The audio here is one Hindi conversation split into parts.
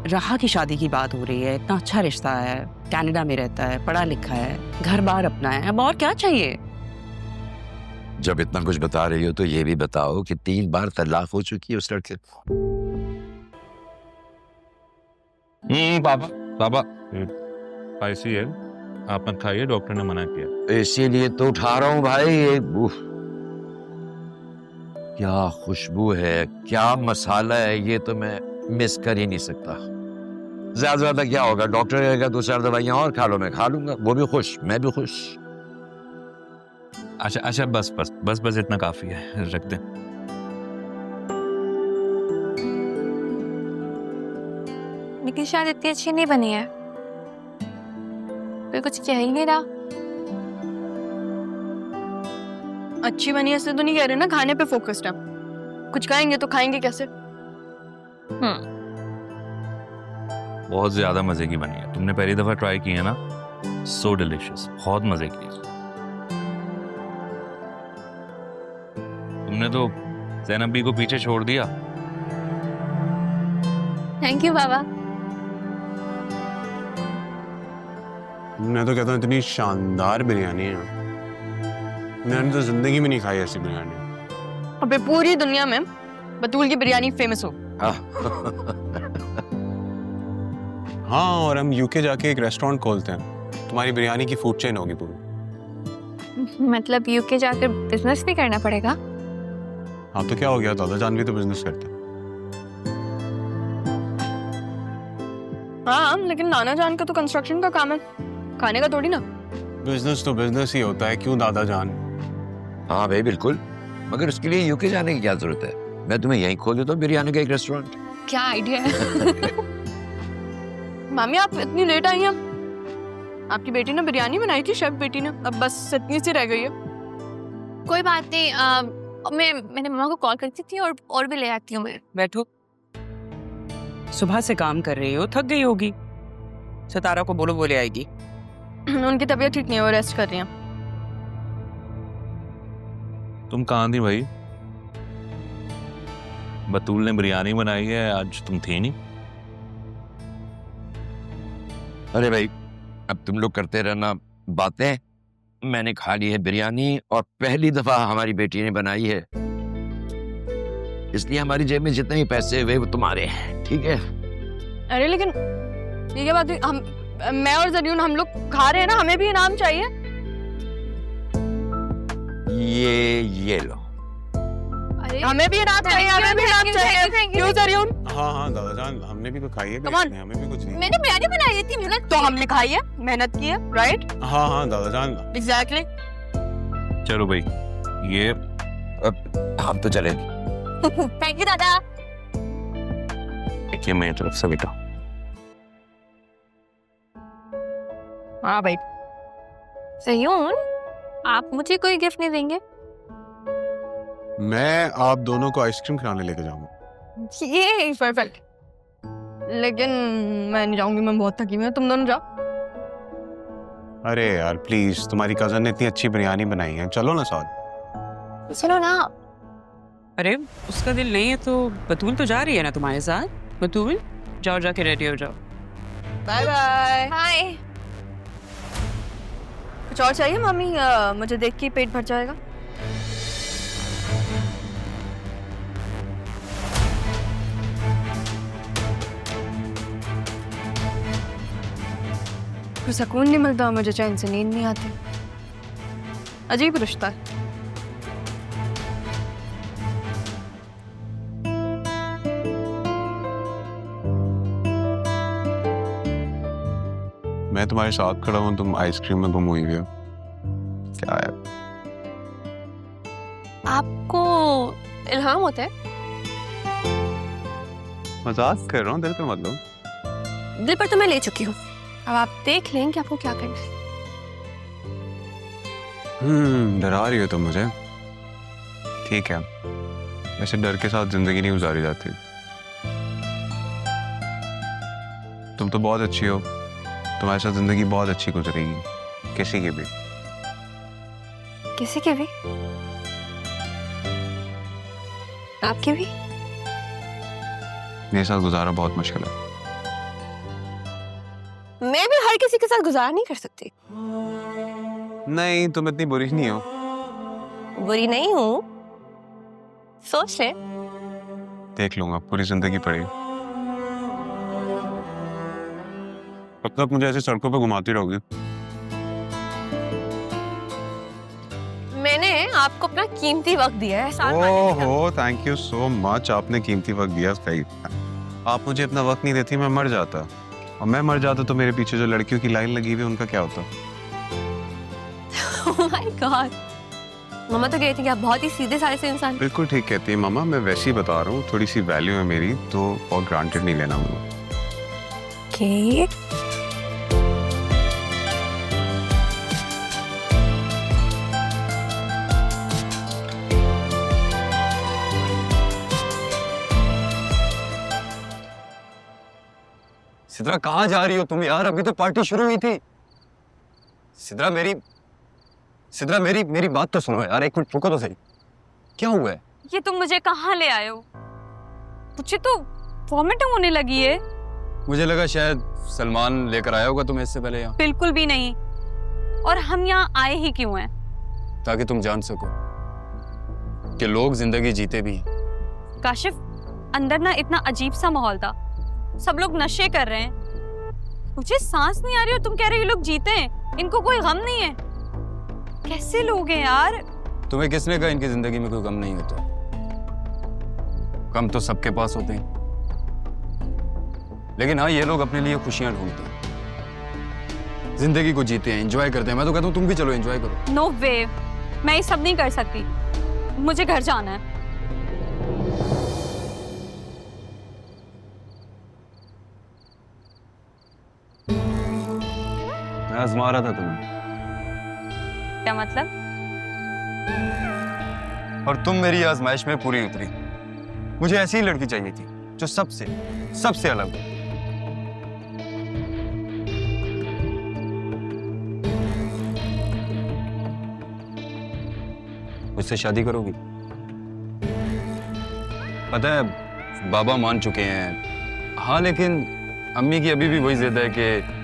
राहा की शादी की बात हो रही है, इतना अच्छा रिश्ता है, कनाडा में रहता है, पढ़ा लिखा है, घर बार अपना है, अब और क्या चाहिए? जब इतना कुछ बता रही हो तो ये भी बताओ कि 3 बार तलाक हो चुकी है उस लड़के को। पापा पापा स्पाइसी है, आप मत खाइए, डॉक्टर ने मना किया। इसीलिए तो उठा रहा हूँ भाई। क्या खुशबू है, क्या मसाला है, ये तो मैं मिस कर ही नहीं सकता। ज्यादा क्या होगा, डॉक्टर कहेगा 2-4 दवाइयां और खा लो, मैं खा लूंगा, वो भी खुश, मैं भी खुश। अच्छा अच्छा, बस बस बस बस इतना काफी है, रख दें। लेकिन शायद इतनी अच्छी नहीं बनी है, कोई कुछ कह ही नहीं रहा। अच्छी बनी ऐसे तो नहीं कह रहे ना, खाने पे फोकस्ड है। कुछ खाएंगे तो खाएंगे कैसे? बहुत ज्यादा मजे की बनी है, तुमने पहली दफा ट्राई की है ना, सो डिलिशियस, बहुत मजे की। तुमने तो ज़ैनब बी को पीछे छोड़ दिया। थैंक यू बाबा। मैं तो कहता हूँ इतनी शानदार बिरयानी है, मैंने तो जिंदगी में नहीं खाई ऐसी बिरयानी। अबे पूरी दुनिया में बतूल की बिरयानी फेमस हो। हाँ, और हम यूके जाके एक रेस्टोरेंट खोलते हैं, तुम्हारी बिरयानी की फूड चेन होगी पूरी। मतलब यूके जाकर बिजनेस भी करना पड़ेगा? हाँ तो क्या हो गया, दादा जान भी तो बिजनेस करते हैं। हाँ लेकिन नाना जान का तो कंस्ट्रक्शन का काम है, खाने का थोड़ी ना। बिजनेस तो बिजनेस ही होता है, क्यों दादा जान? हाँ भाई बिल्कुल, मगर उसके लिए यूके जाने की क्या जरूरत है, मैं तुम्हें यहीं खोल देता हूँ बिरयानी का एक रेस्टोरेंट। क्या आइडिया है। मामी आप इतनी लेट आई हैं, आपकी बेटी ने बिरयानी बनाई थी, शेफ बेटी ने, अब बस इतनी सी रह गई है। कोई बात नहीं, मैंने मम्मा को कॉल करती थी और भी ले आती हूँ मैं। बैठो, सुबह से काम कर रही हो, थक गई होगी। सितारा को बोलो, वो ले आएगी। उनकी तबीयत ठीक नहीं है, वो रेस्ट कर रही हैं। तुम कहाँ थी भाई? बतूल ने बिरयानी बनाई है, आज तुम थी नहीं। अरे भाई अब तुम लोग करते रहना बातें, मैंने खा ली है बिरयानी और पहली दफा हमारी बेटी ने बनाई है, इसलिए हमारी जेब में जितने भी पैसे हुए वो तुम्हारे हैं, ठीक है? अरे लेकिन ये क्या बात हुई, हम मैं और जरीन हम लोग खा रहे हैं ना, हमें भी इनाम चाहिए। ये लो। अरे हमें भी इनाम चाहिए, हमें भी इनाम चाहिए। क्यों जरीन? हाँ हाँ दादा जान, हमने भी तो खाई है, Come on. हमें भी कुछ नहीं। मैंने बिरयानी बनाई थी, मेहनत तो हमने खाई है, मेहनत की है, राइट? हाँ हाँ दादा जान। एग्जैक्टली। चलो भाई, ये अब हम तो चले। थैंक यू दादा। देखिए मेरी तरफ से बेटा। हाँ भाई। सयून, आप मुझे कोई गिफ्ट नहीं देंगे? मैं आप दोनों को आइसक्रीम खिलाने लेके जाऊंगा। ये परफेक्ट। लेकिन मैं नहीं जाऊंगी, मैं बहुत थकी हुई हूँ, तुम दोनों जाओ। अरे यार प्लीज, तुम्हारी कजन ने इतनी अच्छी बिरयानी बनाई है, चलो ना साथ। चलो ना। अरे उसका दिल नहीं है तो बतूल तो जा रही है ना तुम्हारे साथ। बतूल जाओ, जाके रेडी हो जाओ। Bye bye. हाय। कुछ और चाहिए मामी? मुझे देख के पेट भर जाएगा। कोई सुकून नहीं मिलता मुझे, चैन से नींद नहीं आती। अजीब रिश्ता है। मैं तुम्हारे साथ खड़ा हूँ, तुम आइसक्रीम में गुम हुई हुई हो, क्या है? आपको इल्हाम होता है? मजाक कर रहा हूँ, दिल पे मत लो। दिल पर तो मैं ले चुकी हूँ, अब आप देख लें कि आपको क्या करना है। डरा रही हो तुम मुझे, ठीक है, वैसे डर के साथ जिंदगी नहीं गुजारी जाती। तुम तो बहुत अच्छी हो, तुम्हारे साथ जिंदगी बहुत अच्छी गुजरेगी, किसी की भी। किसी की भी? आपकी भी? मेरे साथ गुजारा बहुत मुश्किल है। मैं भी हर किसी के साथ गुजारा नहीं कर सकती। नहीं, तुम इतनी बुरी नहीं हो। बुरी नहीं हूँ, सोच ले। देख लूंगा, पूरी जिंदगी पड़ी। कब तक मुझे ऐसे सड़कों पे घुमाती रहोगी? मैंने आपको अपना कीमती वक्त दिया है, एहसान मानने का। ओहो, थैंक यू सो मच। आपने कीमती वक्त दिया। सही, आप मुझे अपना वक्त नहीं देती, मैं मर जाता। और मैं मर जाता तो मेरे पीछे जो लड़कियों की लाइन लगी हुई है उनका क्या होता? Oh my God. मम्मा तो कहती कि आप बहुत ही सीधे साधे से इंसान। बिल्कुल ठीक कहती है मामा, मैं वैसे ही बता रहा हूँ। थोड़ी सी वैल्यू है मेरी, तो और ग्रांटेड नहीं लेना मामा। Okay. सिद्रा कहाँ जा रही हो तुम यार? अभी तो पार्टी शुरू हुई थी। सिद्रा मेरी बात तो सुनो यार, एक मिनट रुको तो सही। क्या हुआ है? ये तुम मुझे कहाँ ले आए हो? मुझे तो वॉमिटिंग होने लगी है। मुझे लगा शायद सलमान लेकर आया होगा तुम्हें इससे पहले यहाँ। बिल्कुल भी नहीं। और हम यहाँ आए ही क्यों हैं? ताकि तुम जान सको कि लोग जिंदगी जीते भी हैं। काशिफ, अंदर ना इतना अजीब सा माहौल था। सब लोग नशे कर रहे हैं। मुझे सांस नहीं आ रही और तुम कह रहे हो ये लोग जीते हैं, इनको कोई गम नहीं है। कैसे लोग हैं यार? तुम्हें किसने कहा इनकी जिंदगी में कोई गम नहीं होता? गम तो सबके पास होते हैं, लेकिन हाँ, ये लोग अपने लिए खुशियां ढूंढते हैं, जिंदगी को जीते हैं, एंजॉय करते हैं। मैं तो कहता हूँ तुम भी चलो, एंजॉय करो। नो वे, मैं ये सब नहीं कर सकती। मुझे घर जाना है। मैं आजमा रहा था तुम्हें, क्या मतलब? और तुम मेरी आजमाइश में पूरी उतरी। मुझे ऐसी ही लड़की चाहिए थी जो सबसे अलग हो। मुझसे शादी करोगी? पता है बाबा मान चुके हैं, हाँ, लेकिन अम्मी की अभी भी वही जिद है कि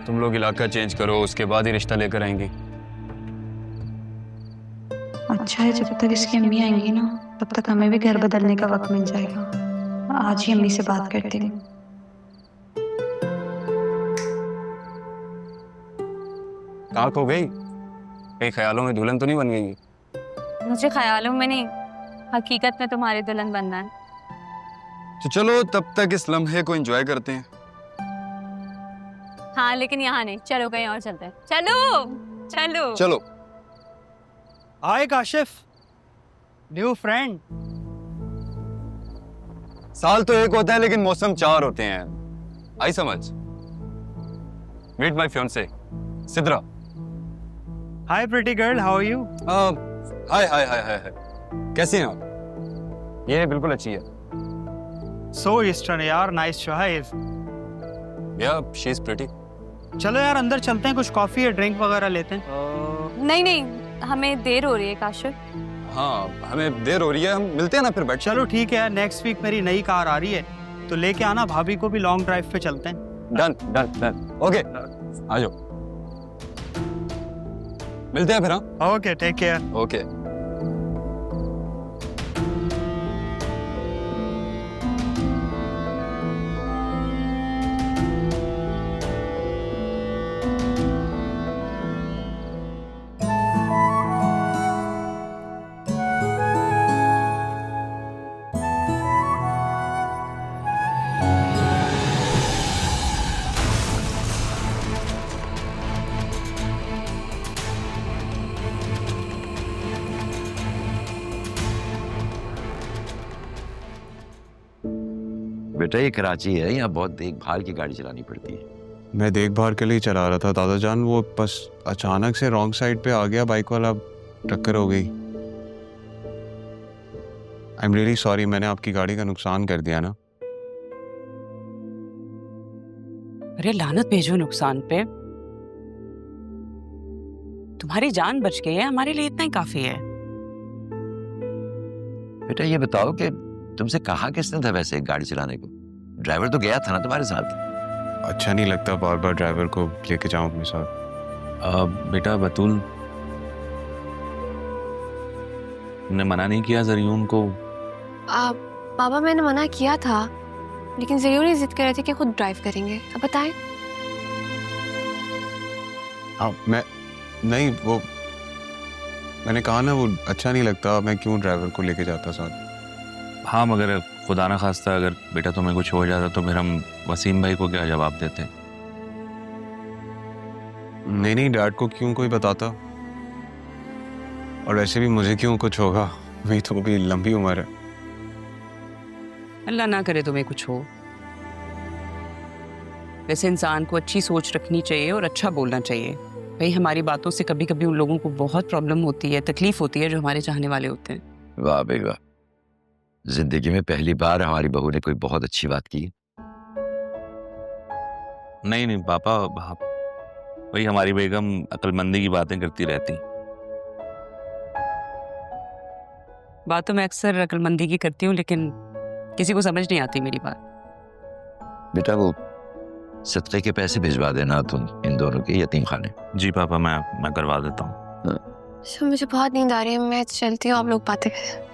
तुम लोग इलाका चेंज करो, उसके बाद ही रिश्ता लेकर आएंगे। अच्छा है, जब तक इसकी अम्मी आएंगी ना तब तक हमें भी घर बदलने का वक्त मिल जाएगा। आज ही अम्मी से बात करती हूँ। कहाँ खो गई? कहीं ख्यालों में दुल्हन तो नहीं बन गई? मुझे ख्यालों में नहीं, हकीकत में तुम्हारी दुल्हन बनना है। तो चलो तब तक इस लम्हे को एंजॉय करते हैं। हाँ, लेकिन यहाँ नहीं, चलो कहीं और चलते हैं। चलो चलो चलो। हाय काशिफ, न्यू फ्रेंड। साल तो एक होता है लेकिन मौसम 4 होते हैं। आई समझ? Meet my fiancée Sidra. Hi pretty girl, how are you? Hi hi hi hi. कैसी हैं आप? ये बिल्कुल अच्छी है। सो ईस्टर्न यार, nice choice. Yeah she is pretty. चलो यार अंदर चलते हैं, कुछ कॉफी या ड्रिंक वगैरह लेते हैं। नहीं नहीं, हमें देर हो रही है काशिफ। हाँ, हमें देर हो रही है, हम मिलते हैं ना फिर बैठ। चलो ठीक है, नेक्स्ट वीक मेरी नई कार आ रही है तो लेके आना, भाभी को भी लॉन्ग ड्राइव पे चलते हैं। डन डन डन, ओके आ जाओ, मिलते हैं फिर। हाँ ओके, टेक केयर। ओके। बेटा ये कराची है, यहाँ बहुत देखभाल की गाड़ी चलानी पड़ती है। मैं देखभाल के लिए चला रहा था दादा जान, वो बस अचानक से रॉन्ग साइड पे आ गया बाइक वाला, टक्कर हो गई। आई एम रियली सॉरी, मैंने आपकी गाड़ी का नुकसान कर दिया ना। अरे लानत भेजो नुकसान पे। तुम्हारी जान बच गई है, हमारे लिए इतना ही काफी है। बेटा ये बताओ कि तुमसे कहा किसने था वैसे गाड़ी चलाने को? ड्राइवर तो गया था ना तुम्हारे साथ? अच्छा नहीं लगता बार बार ड्राइवर को लेके जाऊं अपने साथ। बेटा बतूल ने मना नहीं किया जरियून को? पापा मैंने मना किया था, लेकिन जरूर ही जिद कर रहे थे कि खुद ड्राइव करेंगे। अब बताएं। हाँ मैं नहीं, वो मैंने कहा ना, वो अच्छा नहीं लगता, मैं क्यों ड्राइवर को लेके जाता साथ। हाँ मगर खुदा ना खास्ता अगर बेटा तुम्हें कुछ हो जाता तो फिर हम वसीम भाई को क्या जवाब देते? नहीं नहीं, डैड को क्यों कोई बताता, और वैसे भी मुझे क्यों कुछ होगा, मेरी तो अभी लंबी उम्र है। अल्लाह ना करे तुम्हें कुछ हो। वैसे इंसान को अच्छी सोच रखनी चाहिए और अच्छा बोलना चाहिए। भाई हमारी बातों से कभी कभी उन लोगों को बहुत प्रॉब्लम होती है, तकलीफ होती है, जो हमारे चाहने वाले होते हैं। वाह भाई वाह, जिंदगी में पहली बार हमारी बहू ने कोई बहुत अच्छी बात की। नहीं नहीं पापा, वही हमारी बेगम अक्लमंदी की बातें करती रहती। बात तो मैं अक्सर अक्लमंदी की करती हूँ, लेकिन किसी को समझ नहीं आती मेरी बात। बेटा वो सदक़े के पैसे भिजवा देना तुम इन दोनों के यतीम खाने। जी पापा, मैं करवा देता हूँ। मुझे बहुत नींद आ रही है, मैं चलती हूँ, आप लोग बातें करें।